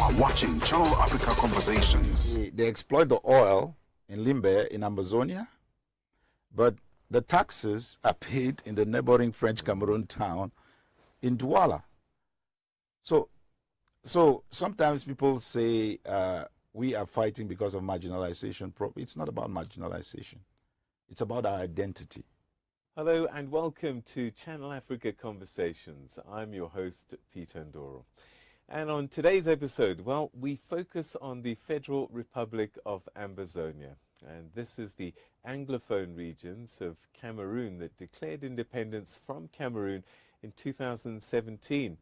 are watching Channel Africa Conversations. They exploit the oil in Limbe in Amazonia, but the taxes are paid in the neighboring French Cameroon town in Douala. So sometimes people say we are fighting because of marginalization. It's not about marginalization. It's about our identity. Hello and welcome to Channel Africa Conversations. I'm your host, Peter Ndoro. And on today's episode, well, we focus on the Federal Republic of Ambazonia. And this is the Anglophone regions of Cameroon that declared independence from Cameroon in 2017.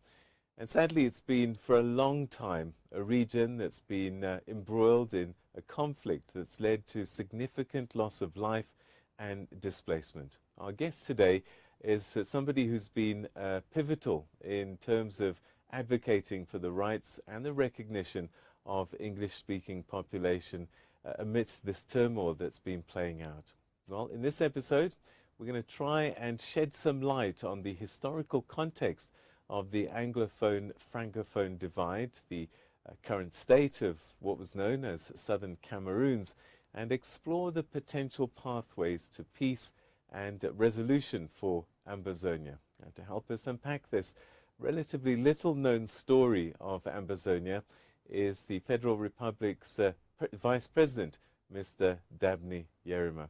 And sadly, it's been for a long time a region that's been embroiled in a conflict that's led to significant loss of life and displacement. Our guest today is somebody who's been pivotal in terms of advocating for the rights and the recognition of English-speaking population amidst this turmoil that's been playing out. Well, in this episode, we're going to try and shed some light on the historical context of the Anglophone-Francophone divide, the current state of what was known as Southern Cameroons, and explore the potential pathways to peace and resolution for Ambazonia. And to help us unpack this relatively little-known story of Ambazonia is the Federal Republic's Vice President, Mr. Dabney Yerima.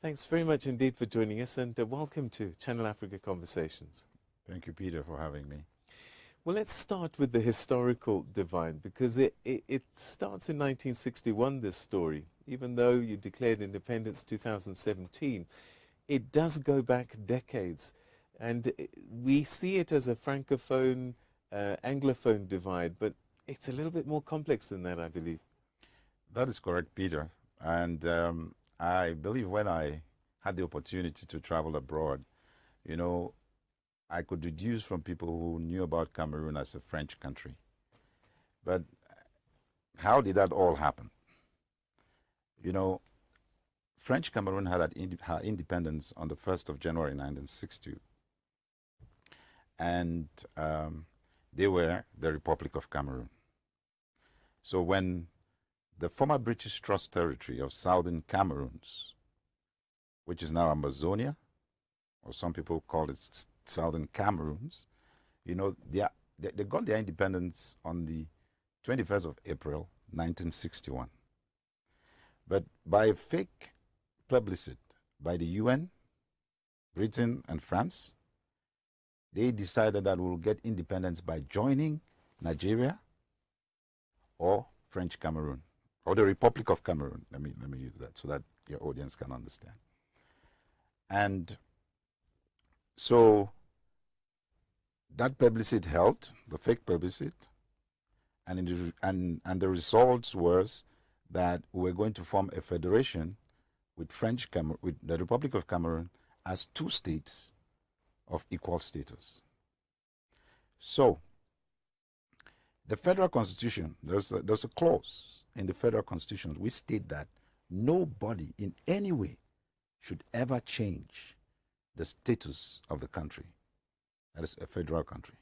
Thanks very much indeed for joining us, and welcome to Channel Africa Conversations. Thank you, Peter, for having me. Well, let's start with the historical divide, because it starts in 1961, this story. Even though you declared independence 2017, it does go back decades. And we see it as a Francophone, Anglophone divide, but it's a little bit more complex than that, I believe. That is correct, Peter. And I believe when I had the opportunity to travel abroad, you know, I could deduce from people who knew about Cameroon as a French country. But how did that all happen? You know, French Cameroon had her independence on the 1st of January 1960. And they were the Republic of Cameroon. So when the former British Trust Territory of Southern Cameroons, which is now Amazonia, or some people call it Southern Cameroons, you know, they got their independence on the 21st of April, 1961. But by a fake plebiscite by the UN, Britain, and France, they decided that we'll get independence by joining Nigeria or French Cameroon, or the Republic of Cameroon. Let me use that so that your audience can understand. And so that plebiscite held, the fake plebiscite, and the results was that we were going to form a federation with with the Republic of Cameroon as two states of equal status. So the federal constitution, there's a clause in the federal constitution which state that nobody in any way should ever change the status of the country. That is a federal country.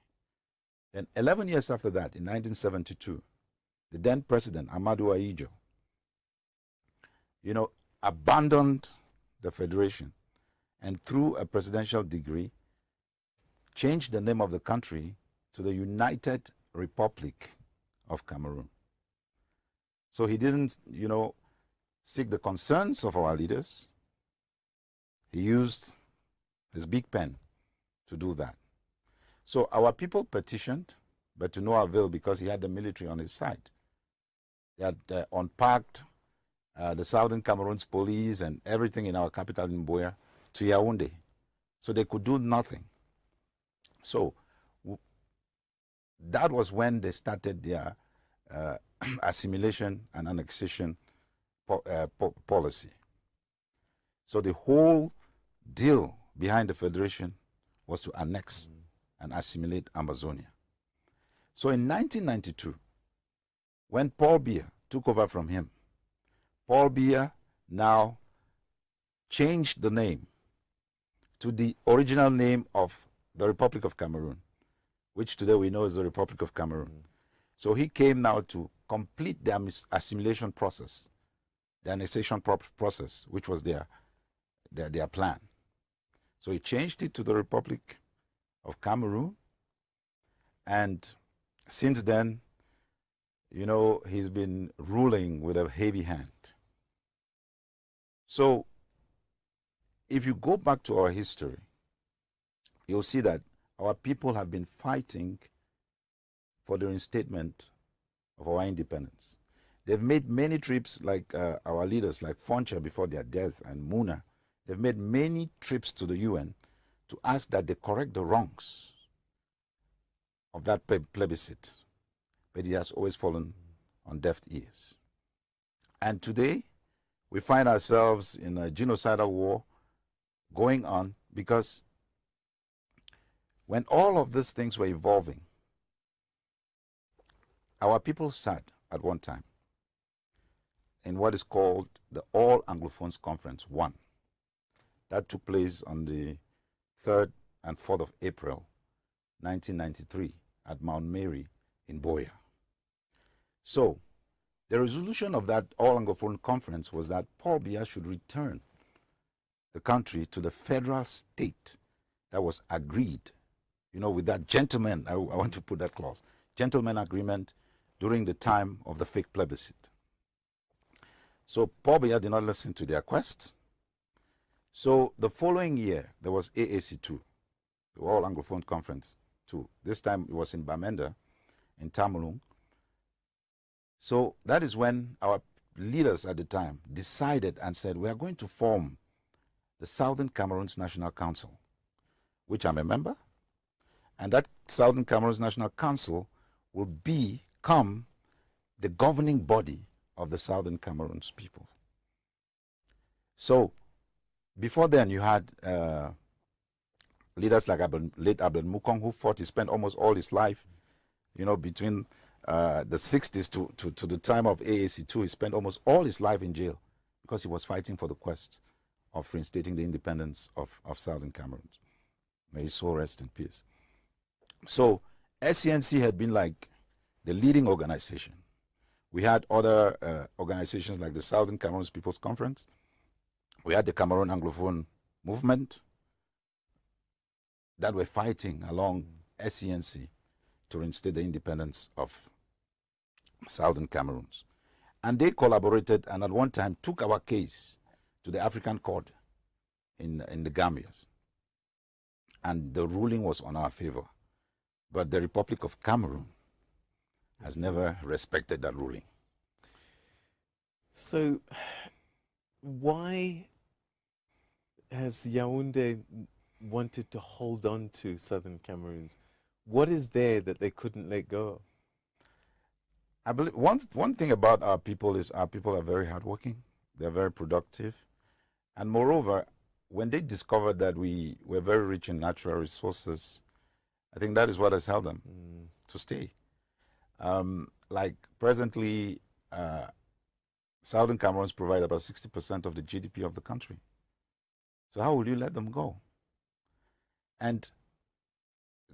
Then 11 years after that, in 1972, the then president, Amadou Ahidjo, you know, abandoned the federation and through a presidential decree changed the name of the country to the United Republic of Cameroon. So he didn't, you know, seek the concerns of our leaders. He used his big pen to do that. So our people petitioned, but to no avail because he had the military on his side. They had unpacked the Southern Cameroon's police and everything in our capital, Mboya, to Yaoundé. So they could do nothing. So that was when they started their assimilation and annexation policy. So the whole deal behind the federation was to annex and assimilate Amazonia. So in 1992, when Paul Biya took over from him, Paul Biya now changed the name to the original name of the Republic of Cameroon, which today we know is the Republic of Cameroon. So he came now to complete the assimilation process, the annexation process, which was their plan. So he changed it to the Republic of Cameroon. And since then, you know, he's been ruling with a heavy hand. So if you go back to our history, you'll see that our people have been fighting for the reinstatement of our independence. They've made many trips, like our leaders, like Foncha before their death and Muna. They've made many trips to the UN to ask that they correct the wrongs of that plebiscite. But it has always fallen on deaf ears. And today, we find ourselves in a genocidal war going on because when all of these things were evolving, our people sat at one time in what is called the All Anglophones Conference 1. That took place on the 3rd and 4th of April, 1993 at Mount Mary in Boya. So, the resolution of that All Anglophone Conference was that Paul Biya should return the country to the federal state that was agreed, you know, with that gentleman, I want to put that clause, gentleman agreement during the time of the fake plebiscite. So Paul Biya did not listen to their quest. So the following year, there was AAC2, the All Anglophone Conference 2. This time it was in Bamenda, in Tamalung. So that is when our leaders at the time decided and said, we are going to form the Southern Cameroon's National Council, which I'm a member. And that Southern Cameroon's National Council will become the governing body of the Southern Cameroon's people. So before then, you had leaders like late Abdel Mukong, who fought. He spent almost all his life, you know, between the 60s to the time of AAC2. He spent almost all his life in jail because he was fighting for the quest of reinstating the independence of Southern Cameroon. May his soul rest in peace. So SCNC had been like the leading organization. We had other organizations like the Southern Cameroon's People's Conference. We had the Cameroon Anglophone Movement that were fighting along SCNC to reinstate the independence of Southern Cameroons. And they collaborated and at one time took our case to the African Court in the Gambias. And the ruling was on our favor. But the Republic of Cameroon has never respected that ruling. So why has Yaoundé wanted to hold on to Southern Cameroons? What is there that they couldn't let go of? I believe one thing about our people is our people are very hardworking. They're very productive. And moreover, when they discovered that we were very rich in natural resources, I think that is what has held them to stay. Like presently, Southern Cameroons provide about 60% of the GDP of the country. So how will you let them go? And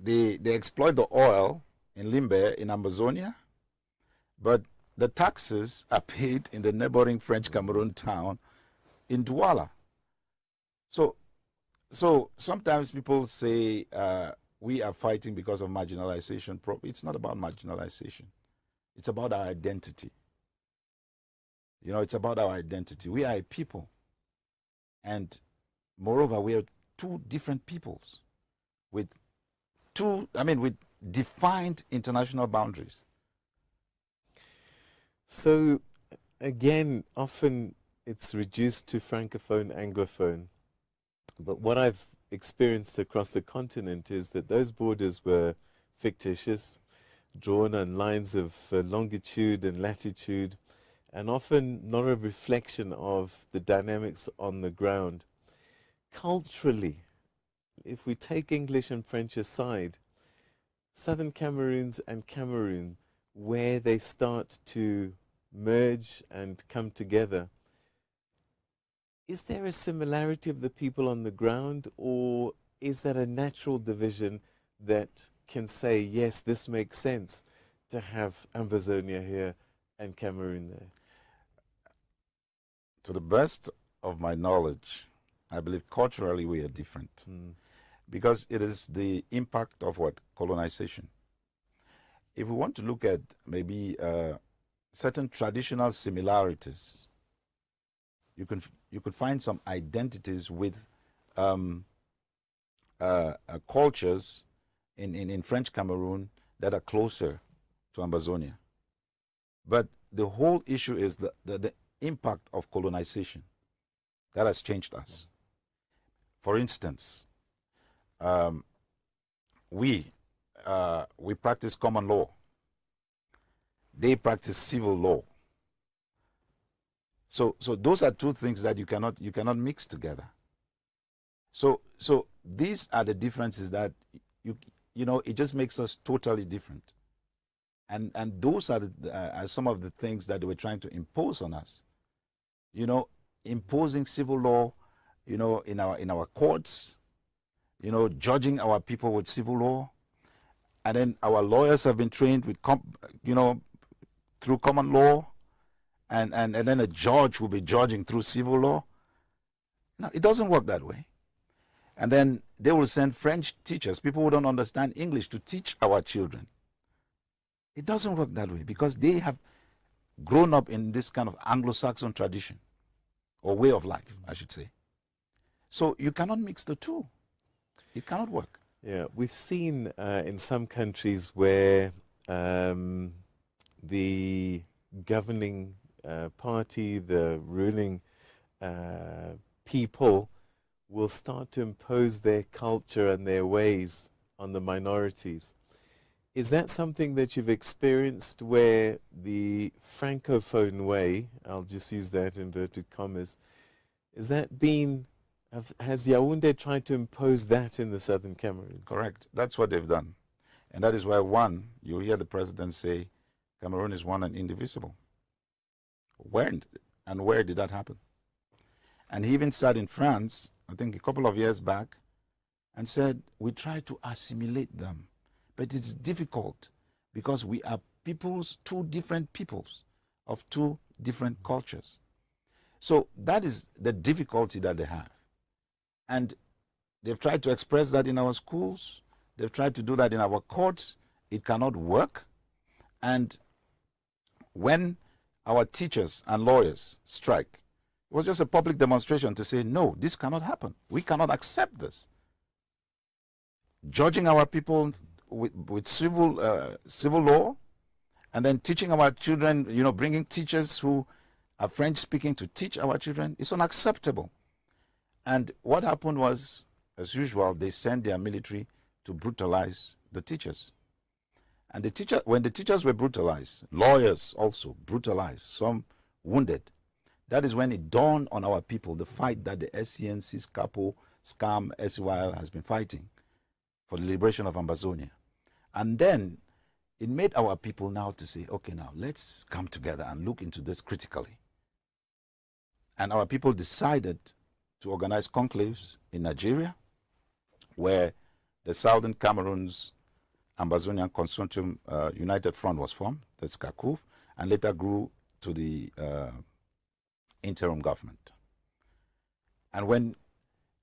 they exploit the oil in Limbe, in Amazonia, but the taxes are paid in the neighboring French Cameroon town in Douala. So sometimes people say we are fighting because of marginalization. It's not about marginalization. It's about our identity. You know, it's about our identity. We are a people. And moreover, we are two different peoples with defined international boundaries. So again, often it's reduced to Francophone, Anglophone. But what I've experienced across the continent is that those borders were fictitious, drawn on lines of longitude and latitude, and often not a reflection of the dynamics on the ground. Culturally, if we take English and French aside, Southern Cameroons and Cameroon, where they start to merge and come together, is there a similarity of the people on the ground, or is that a natural division that can say, yes, this makes sense? to have Ambazonia here and Cameroon there? To the best of my knowledge, I believe culturally we are different. Because it is the impact of what? Colonization. If we want to look at maybe certain traditional similarities, you could find some identities with cultures in French Cameroon that are closer to Ambazonia. But the whole issue is the impact of colonization that has changed us. For instance, we practice common law. They practice civil law. So those are two things that you cannot mix together. So these are the differences that it just makes us totally different. And those are some of the things that they were trying to impose on us. Imposing civil law, in our courts, judging our people with civil law. And then our lawyers have been trained with, through common law. And then a judge will be judging through civil law. No, it doesn't work that way. And then they will send French teachers, people who don't understand English, to teach our children. It doesn't work that way because they have grown up in this kind of Anglo-Saxon tradition or way of life, I should say. So you cannot mix the two. It cannot work. Yeah, we've seen in some countries where the governing party, the ruling people, will start to impose their culture and their ways on the minorities. Is that something that you've experienced where the Francophone way, I'll just use that inverted commas, has Yaoundé tried to impose that in the southern Cameroon? Correct. That's what they've done. And that is why, one, you'll hear the president say, Cameroon is one and indivisible. When and where did that happen? And he even sat in France, I think a couple of years back, and said, we try to assimilate them. But it's difficult because we are two different peoples of two different cultures. So that is the difficulty that they have. And they've tried to express that in our schools. They've tried to do that in our courts. It cannot work. And when our teachers and lawyers strike, it was just a public demonstration to say, no, this cannot happen. We cannot accept this. Judging our people with civil law, and then teaching our children, bringing teachers who are French speaking to teach our children, is unacceptable. And what happened was, as usual, they sent their military to brutalize the teachers. And when the teachers were brutalized, lawyers also brutalized, some wounded. That is when it dawned on our people the fight that the SCNC, SCAPO, SCAM, SYL has been fighting for the liberation of Ambazonia. And then it made our people now to say, okay, now let's come together and look into this critically. And our people decided to organize conclaves in Nigeria, where the Southern Cameroon's Ambazonian Consortium United Front was formed, that's CACUF, and later grew to the interim government. And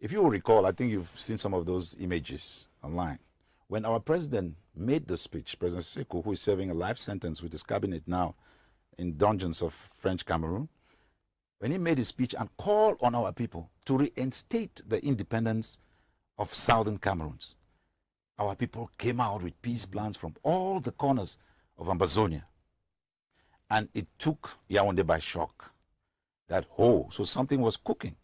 if you will recall, I think you've seen some of those images online. When our president made the speech, President Sekou, who is serving a life sentence with his cabinet now in dungeons of French Cameroon, when he made his speech and called on our people to reinstate the independence of Southern Cameroons, our people came out with peace plans from all the corners of Ambazonia. And it took Yaoundé by shock. So something was cooking.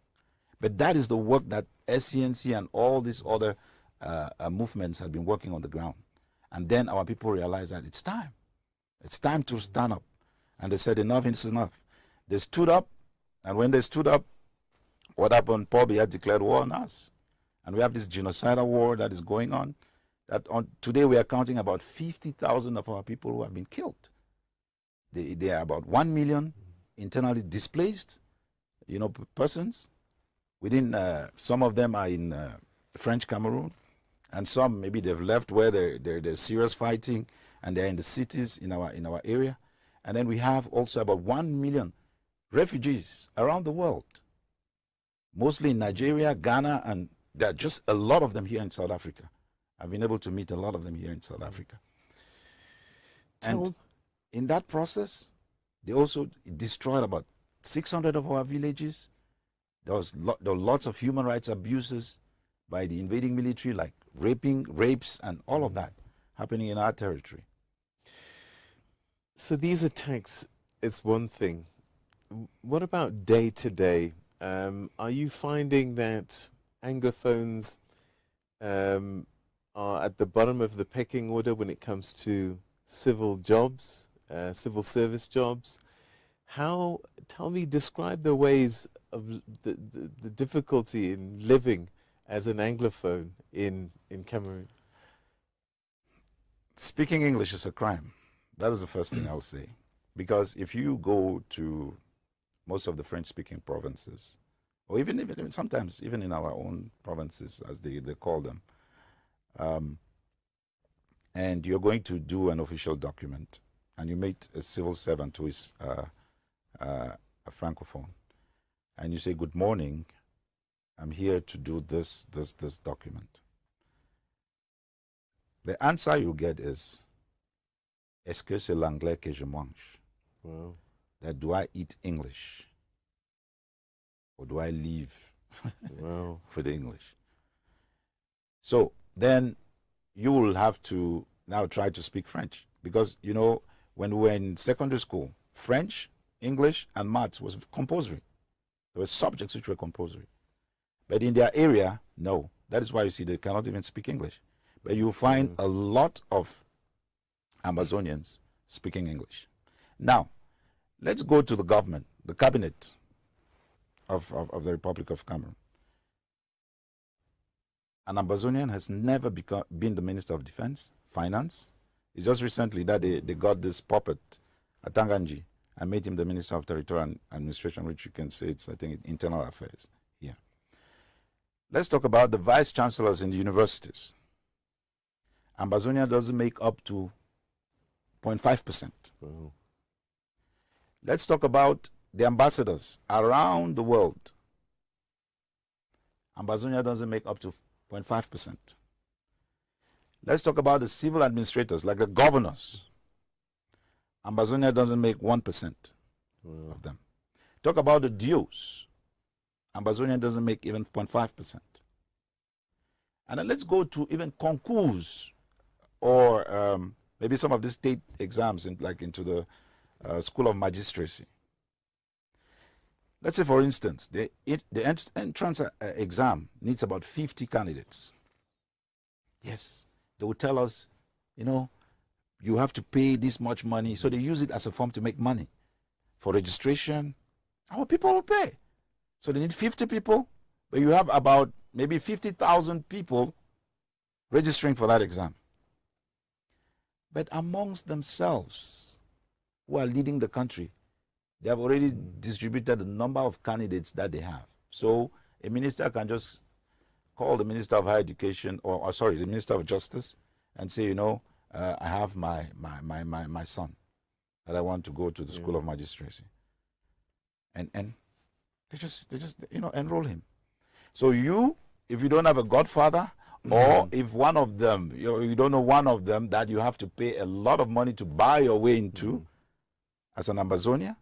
But that is the work that SCNC and all these other movements had been working on the ground. And then our people realized that it's time. It's time to stand up. And they said, enough is enough. They stood up, and when they stood up, what happened? Paul Biya declared war on us. And we have this genocidal war that is going on. Today we are counting about 50,000 of our people who have been killed. They are about 1 million internally displaced, persons. Within some of them are in French Cameroon, and some maybe they've left where there's serious fighting, and they're in the cities in our area. And then we have also about 1 million refugees around the world, mostly in Nigeria, Ghana, and there are just a lot of them here in South Africa. I've been able to meet a lot of them here in South Africa. And in that process, they also destroyed about 600 of our villages. There were lots of human rights abuses by the invading military, like rapes, and all of that happening in our territory. So these attacks is one thing. What about day to day? Are you finding that Anglophones are at the bottom of the pecking order when it comes to civil jobs, civil service jobs? Describe the ways of the difficulty in living as an Anglophone in Cameroon. Speaking English is a crime. That is the first thing I'll say. Because if you go to most of the French-speaking provinces, or even sometimes even in our own provinces, as they call them, and you're going to do an official document, and you meet a civil servant who is a francophone, and you say, "Good morning, I'm here to do this document." The answer you get is, "Est-ce que c'est l'anglais que je mange?" Wow. That do I eat English? Or do I live Wow. with English? So then you will have to now try to speak French. Because, you know, when we were in secondary school, French, English, and maths was compulsory. There were subjects which were compulsory. But in their area, no. That is why you see they cannot even speak English. But you find a lot of Amazonians speaking English. Now, let's go to the government, the cabinet of the Republic of Cameroon. An Amazonian has never been the Minister of Defense, Finance. It's just recently that they got this puppet, Atanganji, and made him the Minister of Territorial Administration, which you can say it's, I think, Internal Affairs here. Let's talk about the Vice Chancellors in the universities. Amazonia doesn't make up to 0.5%. Wow. Let's talk about the ambassadors around the world. Amazonia doesn't make up to 0.5%. Let's talk about the civil administrators, like the governors. Amazonia doesn't make 1% of them. Talk about the dues. Amazonia doesn't make even 0.5%. And then let's go to even concours, or maybe some of the state exams, into the School of Magistracy. Let's say, for instance, the entrance exam needs about 50 candidates. Yes, they will tell us, you know, you have to pay this much money. So they use it as a form to make money. For registration, our people will pay. So they need 50 people, but you have about maybe 50,000 people registering for that exam. But amongst themselves, who are leading the country, they have already distributed the number of candidates that they have. So a minister can just call the Minister of Higher Education, or the Minister of Justice, and say, you know, I have my son that I want to go to the School of Magistracy. And they just enroll him. So if you don't have a godfather, or if one of them, you don't know one of them that you have to pay a lot of money to buy your way into, as an Amazonian,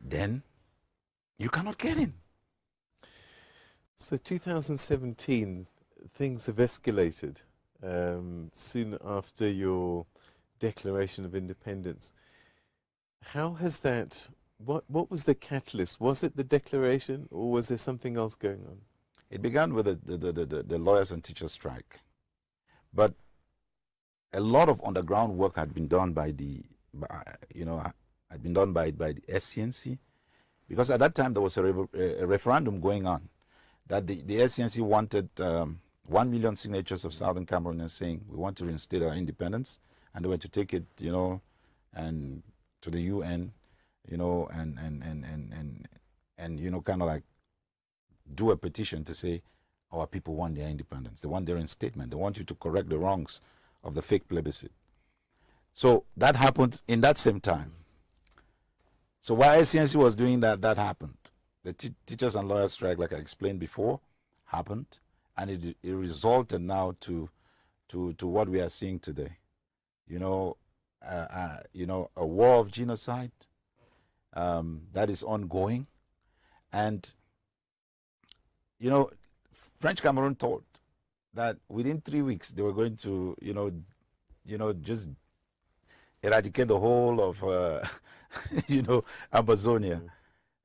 then you cannot get in. So 2017, things have escalated soon after your Declaration of Independence. How has that, what was the catalyst? Was it the declaration, or was there something else going on? It began with the lawyers and teachers strike. But a lot of underground work had been done by the SCNC, because at that time there was a referendum going on that the SCNC wanted 1 million signatures of Southern Cameroonians saying we want to reinstate our independence, and they were to take it, and to the UN, and kind of like do a petition to say our people want their independence. They want their reinstatement. They want you to correct the wrongs of the fake plebiscite. So that happened in that same time. So while SCNC was doing that, that happened. The teachers and lawyers strike, like I explained before, happened, and it resulted now to what we are seeing today. You know, a war of genocide that is ongoing, and French Cameroon thought that within 3 weeks they were going to, just eradicate the whole of, Amazonia.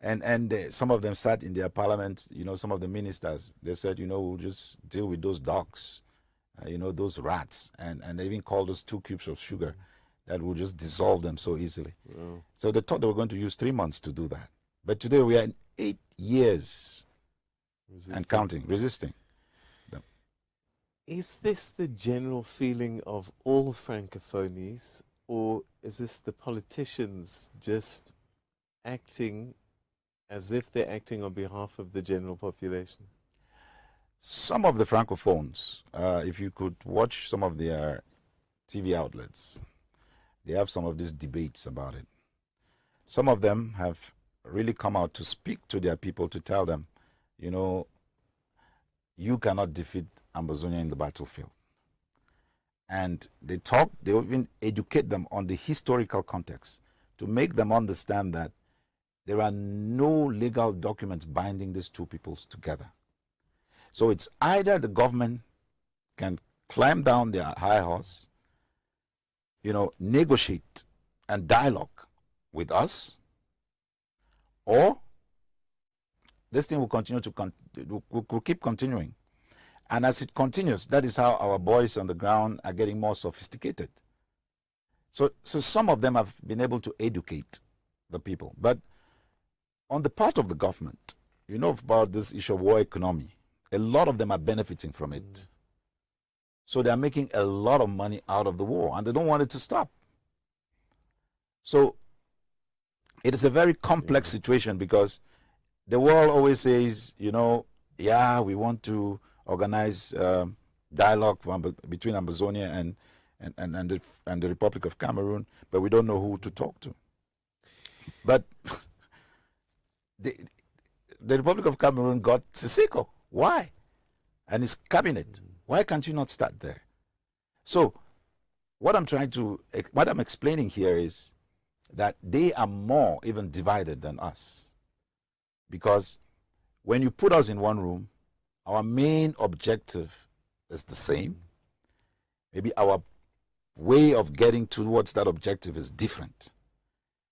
And some of them sat in their parliament, some of the ministers, they said, we'll just deal with those dogs, those rats, and they even called us 2 cubes of sugar that will just dissolve them so easily. Wow. So they thought they were going to use 3 months to do that. But today we are in 8 years and counting, resisting them. Is this the general feeling of all Francophonies, or is this the politicians just acting as if they're acting on behalf of the general population? Some of the Francophones, if you could watch some of their TV outlets, they have some of these debates about it. Some of them have really come out to speak to their people, to tell them, you cannot defeat Amazonia in the battlefield. And they even educate them on the historical context to make them understand that there are no legal documents binding these 2 peoples together. So it's either the government can climb down their high horse, negotiate and dialogue with us, or this thing will continue will keep continuing. And as it continues, that is how our boys on the ground are getting more sophisticated. So some of them have been able to educate the people. But on the part of the government, about this issue of war economy, a lot of them are benefiting from it. So they are making a lot of money out of the war, and they don't want it to stop. So it is a very complex situation, because the world always says, we want to organize dialogue between Amazonia and the Republic of Cameroon, but we don't know who to talk to. But the Republic of Cameroon got Siseko. Why? And his cabinet. Why can't you not start there? So what I'm explaining here is that they are more even divided than us. Because when you put us in one room, our main objective is the same. Maybe our way of getting towards that objective is different.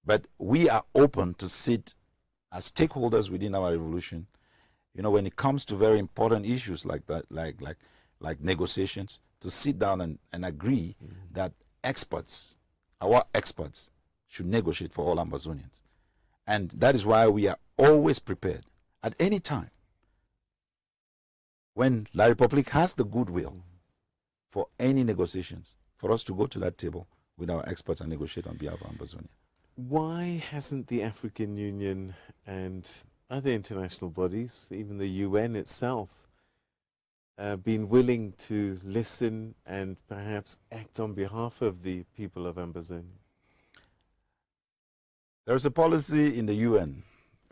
But we are open to sit as stakeholders within our revolution, when it comes to very important issues like that, like negotiations, to sit down and agree that our experts should negotiate for all Amazonians. And that is why we are always prepared at any time, when La République has the goodwill for any negotiations, for us to go to that table with our experts and negotiate on behalf of Amazonia. Why hasn't the African Union and other international bodies, even the UN itself, been willing to listen and perhaps act on behalf of the people of Amazonia? There's a policy in the UN,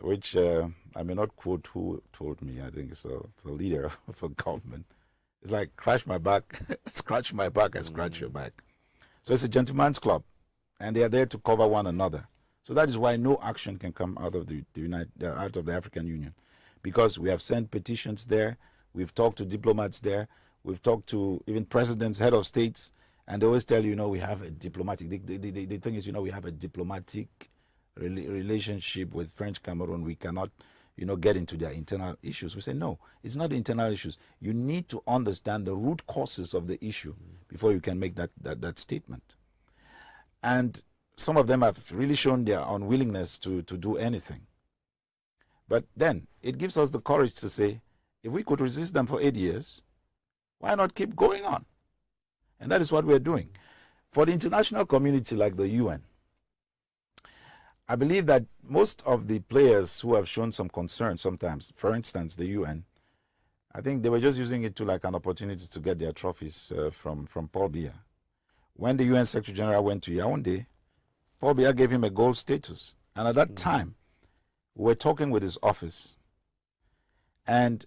which I may not quote who told me. I think it's a leader of a government. It's like, crash my back, scratch my back, and scratch your back. So it's a gentleman's club, and they are there to cover one another. So that is why no action can come out of out of the African Union, because we have sent petitions there, we've talked to diplomats there, we've talked to even presidents, head of states, and they always tell you, we have a diplomatic. The thing is, we have a diplomatic relationship with French Cameroon. We cannot, get into their internal issues. We say, no, it's not the internal issues. You need to understand the root causes of the issue before you can make that statement. And some of them have really shown their unwillingness to do anything. But then it gives us the courage to say, if we could resist them for 8 years, why not keep going on? And that is what we're doing. For the international community like the UN, I believe that most of the players who have shown some concern sometimes, for instance, the UN, I think they were just using it to like an opportunity to get their trophies from Paul Biya. When the UN Secretary General went to Yaoundé, Paul Biya gave him a gold status. And at that time, we were talking with his office, and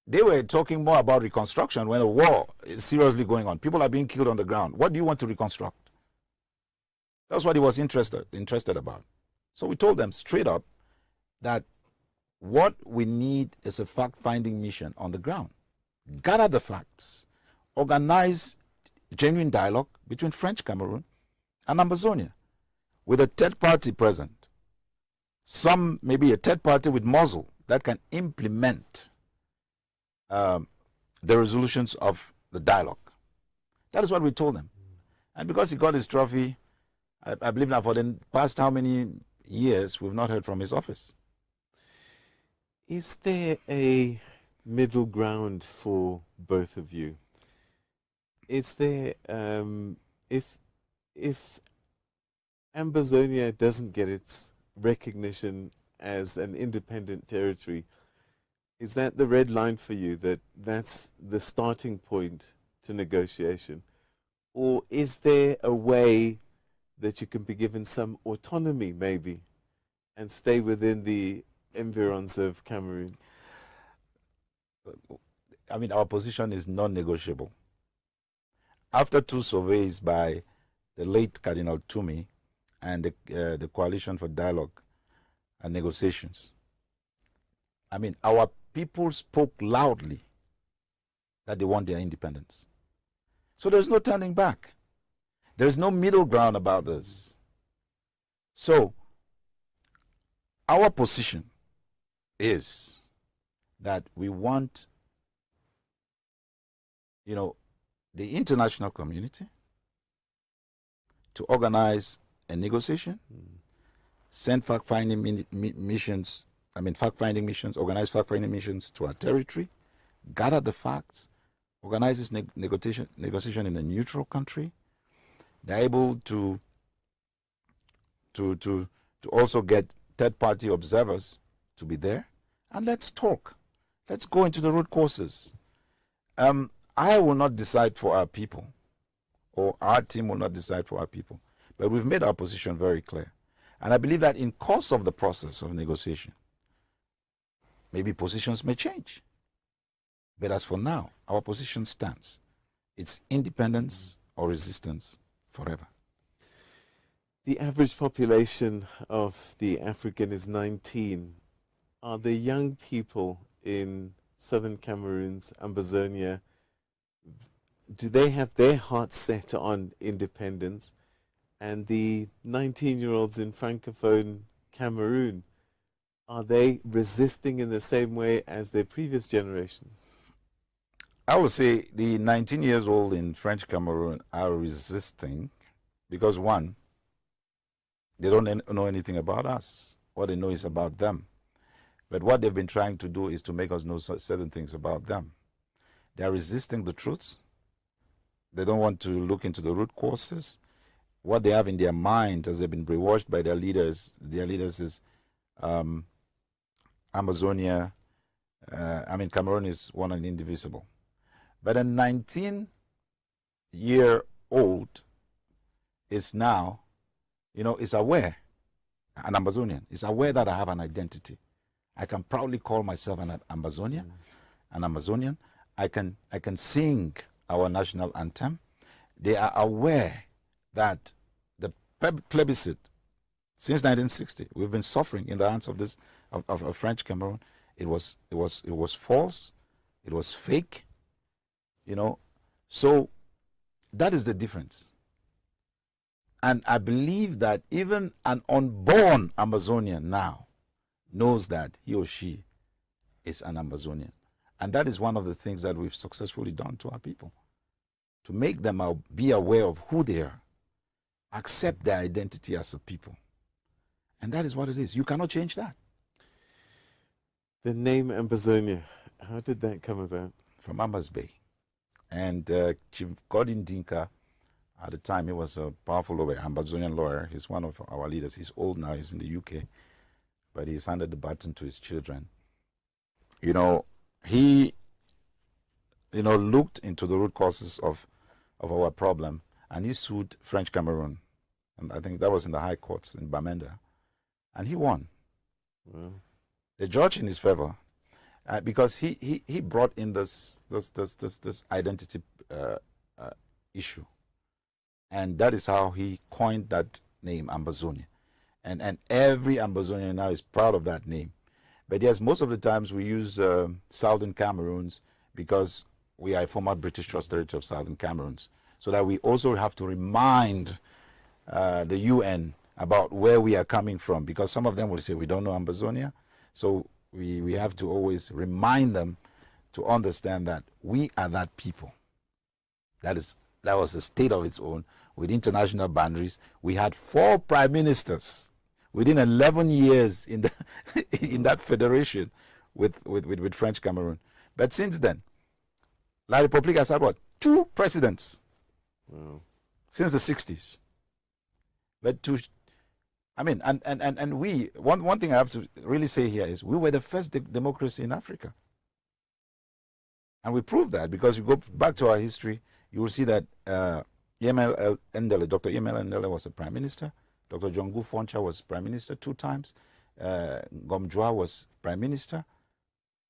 they were talking more about reconstruction when a war is seriously going on. People are being killed on the ground. What do you want to reconstruct? That's what he was interested about. So we told them straight up that what we need is a fact-finding mission on the ground. Gather the facts, organize genuine dialogue between French Cameroon and Amazonia with a third party present. Some, maybe a third party with muzzle that can implement the resolutions of the dialogue. That is what we told them. And because he got his trophy, I believe now for the past how many years, we've not heard from his office. Is there a middle ground for both of you? Is there, if Amazonia doesn't get its recognition as an independent territory, is that the red line for you, that that's the starting point to negotiation? Or is there a way that you can be given some autonomy maybe and stay within the environs of Cameroon? I mean, our position is non-negotiable. After 2 surveys by the late Cardinal Toomey and the Coalition for Dialogue and Negotiations, I mean, our people spoke loudly that they want their independence. So there's no turning back. There's no middle ground about this. So our position is that we want, the international community to organize a negotiation, send fact-finding missions, organize fact-finding missions to our territory, gather the facts, organize this negotiation in a neutral country. They're able to also get third-party observers to be there, and let's talk. Let's go into the root causes. I will not decide for our people, or our team will not decide for our people, but we've made our position very clear. And I believe that in course of the process of negotiation, maybe positions may change. But as for now, our position stands. It's independence or resistance forever. The average population of the African is 19. Are the young people in southern Cameroon's Amazonia, do they have their hearts set on independence? And the 19-year-olds in Francophone Cameroon, are they resisting in the same way as their previous generation? I would say the 19 years old in French Cameroon are resisting because, one, they don't know anything about us. What they know is about them. But what they've been trying to do is to make us know certain things about them. They are resisting the truths. They don't want to look into the root causes. What they have in their mind, as they've been brainwashed by their leaders is Amazonia, Cameroon is one and indivisible. But a 19-year-old is now, is aware, an Amazonian, is aware that I have an identity. I can proudly call myself an Amazonian, an Amazonian. I can sing our national anthem. They are aware that the plebiscite, since 1960, we've been suffering in the hands of this of French Cameroon. It was false. It was fake. So that is the difference. And I believe that even an unborn Amazonian now knows that he or she is an Amazonian. And that is one of the things that we've successfully done to our people, to make them be aware of who they are, accept their identity as a people. And that is what it is. You cannot change that. The name Amazonia, how did that come about? From Amos Bay. And Chief Godin Dinka, at the time, he was a powerful lawyer, Amazonian lawyer. He's one of our leaders. He's old now. He's in the UK. But he's handed the baton to his children. He looked into the root causes of of our problem, and he sued French Cameroon. And I think that was in the high courts in Bamenda. And he won. Wow. The judge in his favor, because he brought in this identity issue. And that is how he coined that name, Ambazonia. And every Ambazonian now is proud of that name. But yes, most of the times we use Southern Cameroons because we are a former British Trust Territory of Southern Cameroons. So that we also have to remind the UN about where we are coming from, because some of them will say we don't know Ambazonia. So we have to always remind them to understand that we are that people. That was a state of its own with international boundaries. We had 4 prime ministers within 11 years in the in that federation with French Cameroon. But since then, La République has had what? 2 presidents. Wow. Since the 60s. But we, one thing I have to really say here is we were the first democracy in Africa. And we proved that because you go back to our history, you will see that Dr. Yerima Ndele was a prime minister. Dr. Jongu Foncha was prime minister 2 times. Ngomjua was prime minister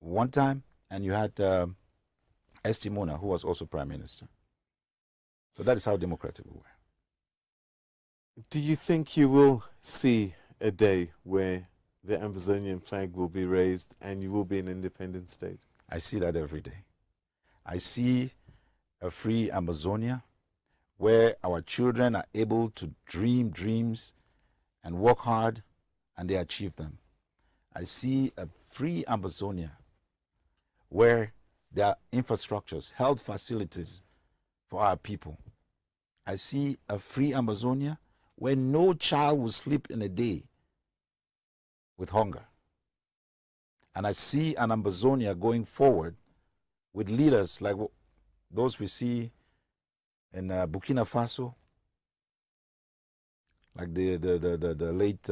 1 time. And you had Estimona, who was also prime minister. So that is how democratic we were. Do you think you will see a day where the Ambazonian flag will be raised and you will be an independent state? I see that every day. I see a free Amazonia where our children are able to dream dreams and work hard and they achieve them. I see a free Amazonia where there are infrastructures, health facilities for our people. I see a free Amazonia where no child will sleep in a day with hunger. And I see an Amazonia going forward with leaders like those we see in Burkina Faso, like the late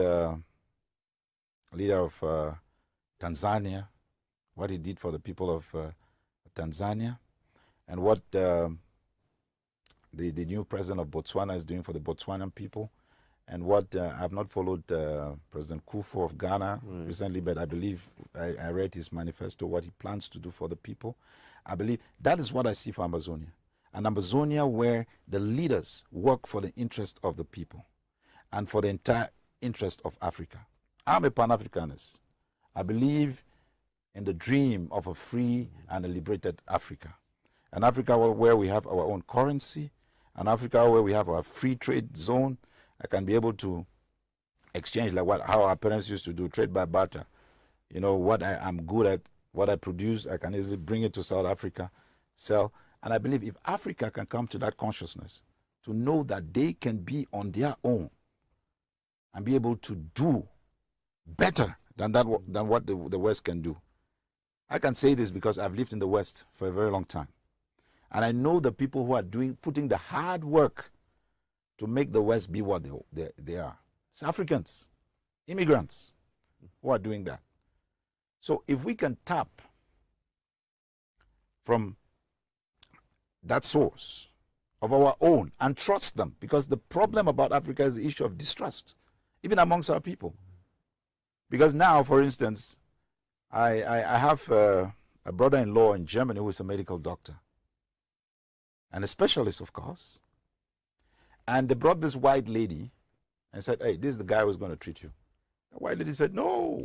leader of Tanzania, what he did for the people of Tanzania, and what the new president of Botswana is doing for the Botswanan people, and what I've not followed President Kufuor of Ghana recently, but I believe I read his manifesto, what he plans to do for the people. I believe that is what I see for Amazonia. An Amazonia where the leaders work for the interest of the people and for the entire interest of Africa. I'm a Pan-Africanist. I believe in the dream of a free and a liberated Africa. An Africa where we have our own currency, an Africa where we have our free trade zone. I can be able to exchange like how our parents used to do, trade by barter. You know, what I'm good at, what I produce, I can easily bring it to South Africa, sell. And I believe if Africa can come to that consciousness, to know that they can be on their own and be able to do better than what the West can do. I can say this because I've lived in the West for a very long time. And I know the people who are putting the hard work to make the West be what they are. It's Africans, immigrants who are doing that. So if we can tap from that source of our own and trust them, because the problem about Africa is the issue of distrust, even amongst our people. Because now, for instance, I have a brother-in-law in Germany who is a medical doctor and a specialist, of course. And they brought this white lady and said, hey, this is the guy who's going to treat you. The white lady said, no,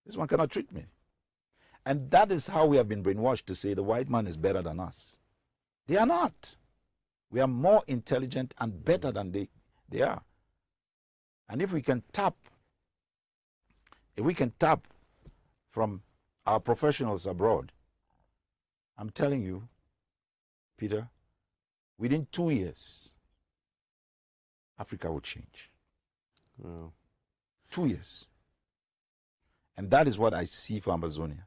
this one cannot treat me. And that is how we have been brainwashed to say the white man is better than us. They are not. We are more intelligent and better than they are. And if we can tap from our professionals abroad, I'm telling you, Peter, within 2 years, Africa will change. Wow. 2 years. And that is what I see for Amazonia.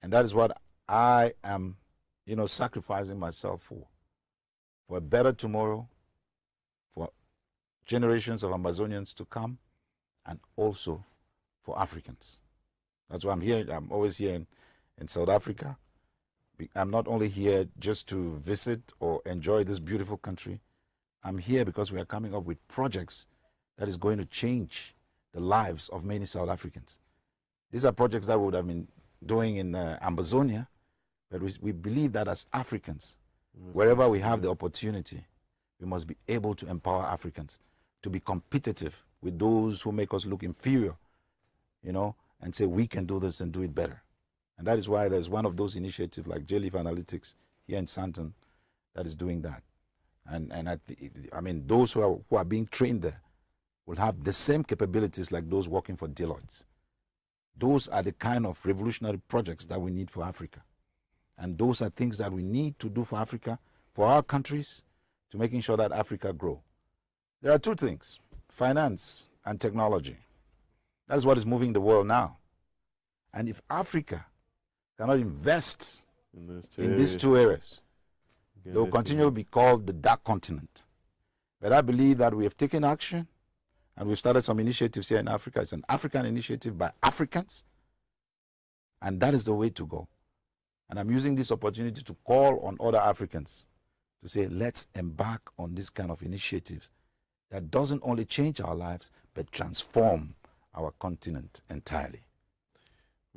And that is what I am, sacrificing myself for a better tomorrow, for generations of Amazonians to come, and also for Africans. That's why I'm here. I'm always here in South Africa, I'm not only here just to visit or enjoy this beautiful country. I'm here because we are coming up with projects that is going to change the lives of many South Africans. These are projects that we would have been doing in Amazonia, but we believe that as Africans, wherever we have the opportunity, we must be able to empower Africans to be competitive with those who make us look inferior, you know, and say we can do this and do it better. And that is why there's one of those initiatives like J-Leaf Analytics here in Sandton that is doing that. And I mean, those who are being trained there will have the same capabilities like those working for Deloitte. Those are the kind of revolutionary projects that we need for Africa. And those are things that we need to do for Africa, for our countries, to making sure that Africa grow. There are two things, finance and technology. That's what is moving the world now. And if Africa cannot invest in these two areas, they will continue to be called the dark continent. But I believe that we have taken action and we've started some initiatives here in Africa. It's an African initiative by Africans, and that is the way to go. And I'm using this opportunity to call on other Africans to say, let's embark on this kind of initiatives that doesn't only change our lives, but transform our continent entirely.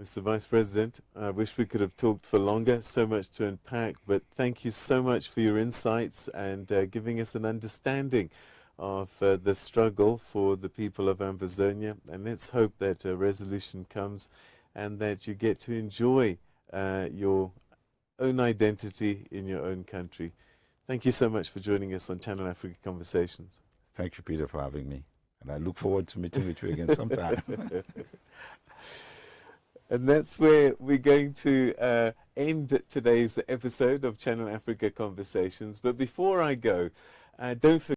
Mr. Vice President, I wish we could have talked for longer, so much to unpack, but thank you so much for your insights and giving us an understanding of the struggle for the people of Amazonia. And let's hope that a resolution comes and that you get to enjoy your own identity in your own country. Thank you so much for joining us on Channel Africa Conversations. Thank you, Peter, for having me. And I look forward to meeting with you again sometime. And that's where we're going to end today's episode of Channel Africa Conversations. But before I go, don't forget